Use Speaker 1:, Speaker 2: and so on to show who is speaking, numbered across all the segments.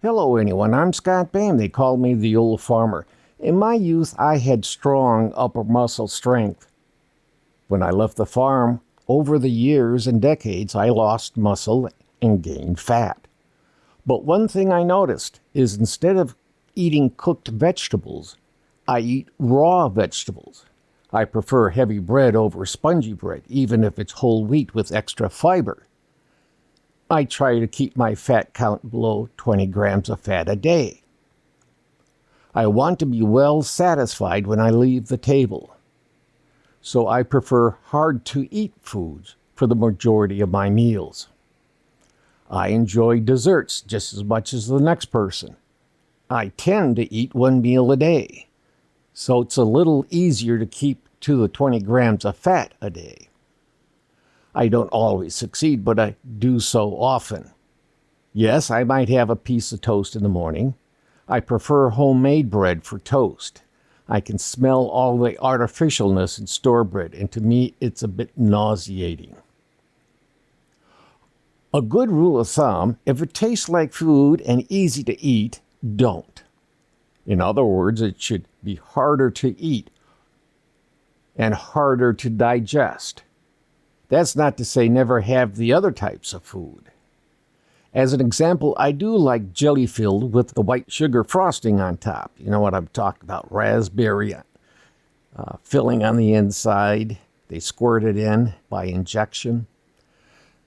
Speaker 1: Hello, anyone. I'm Scott Bam. They called me the old farmer. In my youth, I had strong upper muscle strength. When I left the farm, over the years and decades, I lost muscle and gained fat. But one thing I noticed is instead of eating cooked vegetables, I eat raw vegetables. I prefer heavy bread over spongy bread, even if it's whole wheat with extra fiber. I try to keep my fat count below 20 grams of fat a day. I want to be well satisfied when I leave the table. So I prefer hard-to-eat foods for the majority of my meals. I enjoy desserts just as much as the next person. I tend to eat one meal a day, so it's a little easier to keep to the 20 grams of fat a day. I don't always succeed, but I do so often. Yes, I might have a piece of toast in the morning. I prefer homemade bread for toast. I can smell all the artificialness in store bread, and to me, it's a bit nauseating. A good rule of thumb, if it tastes like food and easy to eat, don't. In other words, it should be harder to eat and harder to digest. That's not to say never have the other types of food. As an example, I do like jelly filled with the white sugar frosting on top. You know what I'm talking about, raspberry filling on the inside. They squirt it in by injection.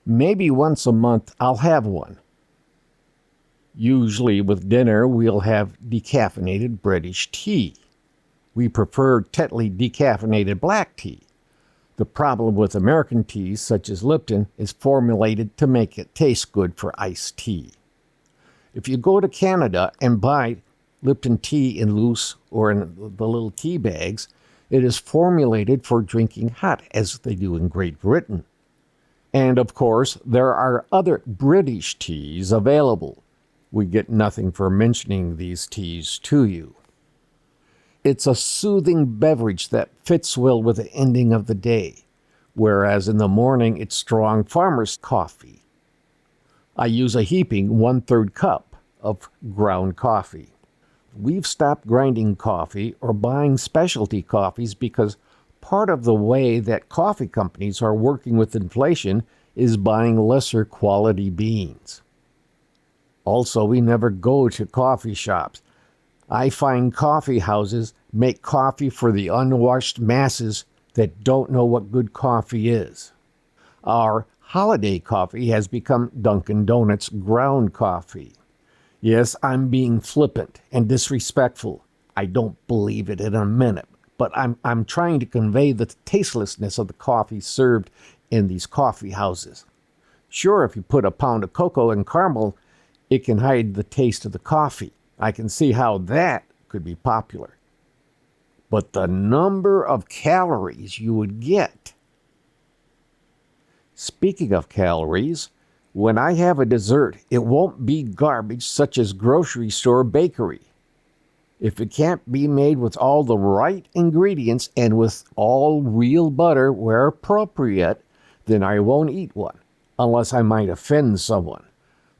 Speaker 1: Maybe once a month I'll have one. Usually with dinner we'll have decaffeinated British tea. We prefer Tetley decaffeinated black tea. The problem with American teas, such as Lipton, is formulated to make it taste good for iced tea. If you go to Canada and buy Lipton tea in loose or in the little tea bags, it is formulated for drinking hot, as they do in Great Britain. And of course, there are other British teas available. We get nothing for mentioning these teas to you. It's a soothing beverage that fits well with the ending of the day, whereas in the morning it's strong farmer's coffee. I use a heaping 1/3 cup of ground coffee. We've stopped grinding coffee or buying specialty coffees because part of the way that coffee companies are working with inflation is buying lesser quality beans. Also, we never go to coffee shops. I find coffee houses make coffee for the unwashed masses that don't know what good coffee is. Our holiday coffee has become Dunkin' Donuts ground coffee. Yes, I'm being flippant and disrespectful. I don't believe it in a minute, but I'm trying to convey the tastelessness of the coffee served in these coffee houses. Sure, if you put a pound of cocoa and caramel, it can hide the taste of the coffee. I can see how that could be popular. But the number of calories you would get. Speaking of calories, when I have a dessert, it won't be garbage such as grocery store bakery. If it can't be made with all the right ingredients and with all real butter where appropriate, then I won't eat one, unless I might offend someone.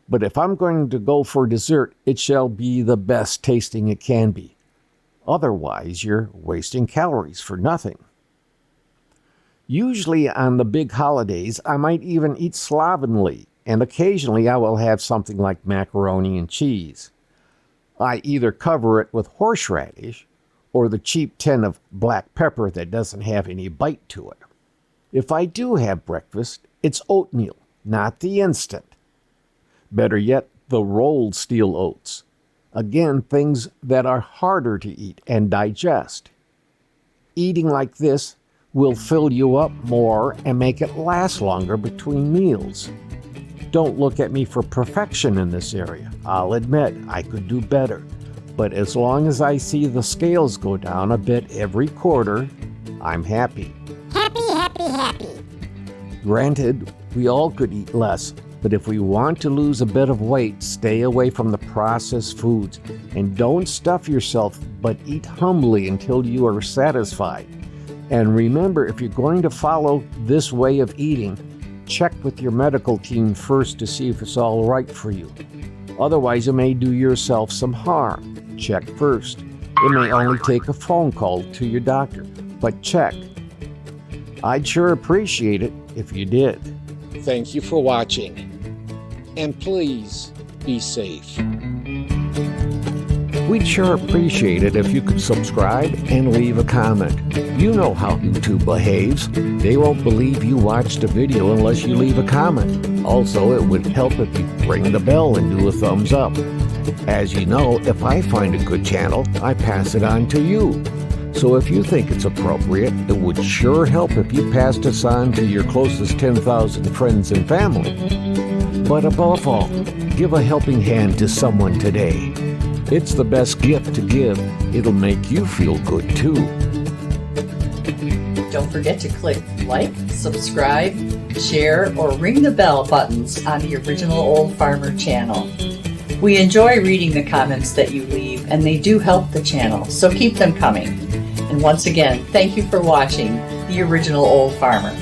Speaker 1: But if I'm going to go for dessert, it shall be the best tasting it can be. Otherwise, you're wasting calories for nothing. Usually on the big holidays, I might even eat slovenly, and occasionally I will have something like macaroni and cheese. I either cover it with horseradish or the cheap tin of black pepper that doesn't have any bite to it. If I do have breakfast, it's oatmeal, not the instant. Better yet, the rolled steel oats. Again, things that are harder to eat and digest. Eating like this will fill you up more and make it last longer between meals. Don't look at me for perfection in this area. I'll admit I could do better. But as long as I see the scales go down a bit every quarter, I'm happy.
Speaker 2: Happy, happy, happy.
Speaker 1: Granted, we all could eat less. But if we want to lose a bit of weight, stay away from the processed foods. And don't stuff yourself, but eat humbly until you are satisfied. And remember, if you're going to follow this way of eating, check with your medical team first to see if it's all right for you. Otherwise, you may do yourself some harm. Check first. It may only take a phone call to your doctor, but check. I'd sure appreciate it if you did. Thank you for watching. And please be safe. We'd sure appreciate it if you could subscribe and leave a comment. You know how YouTube behaves. They won't believe you watched a video unless you leave a comment. Also, it would help if you ring the bell and do a thumbs up. As you know, if I find a good channel, I pass it on to you. So if you think it's appropriate, it would sure help if you passed us on to your closest 10,000 friends and family. But above all, give a helping hand to someone today. It's the best gift to give. It'll make you feel good too.
Speaker 3: Don't forget to click like, subscribe, share, or ring the bell buttons on the Original Old Farmer channel. We enjoy reading the comments that you leave, and they do help the channel, so keep them coming. And once again, thank you for watching The Original Old Farmer.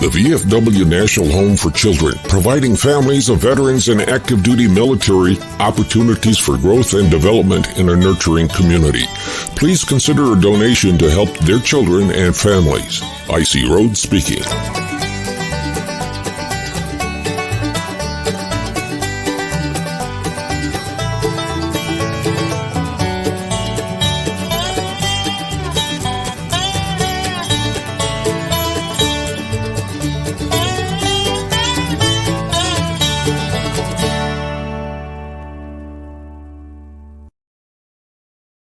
Speaker 4: The VFW National Home for Children, providing families of veterans and active duty military opportunities for growth and development in a nurturing community. Please consider a donation to help their children and families. I.C. Rhodes speaking.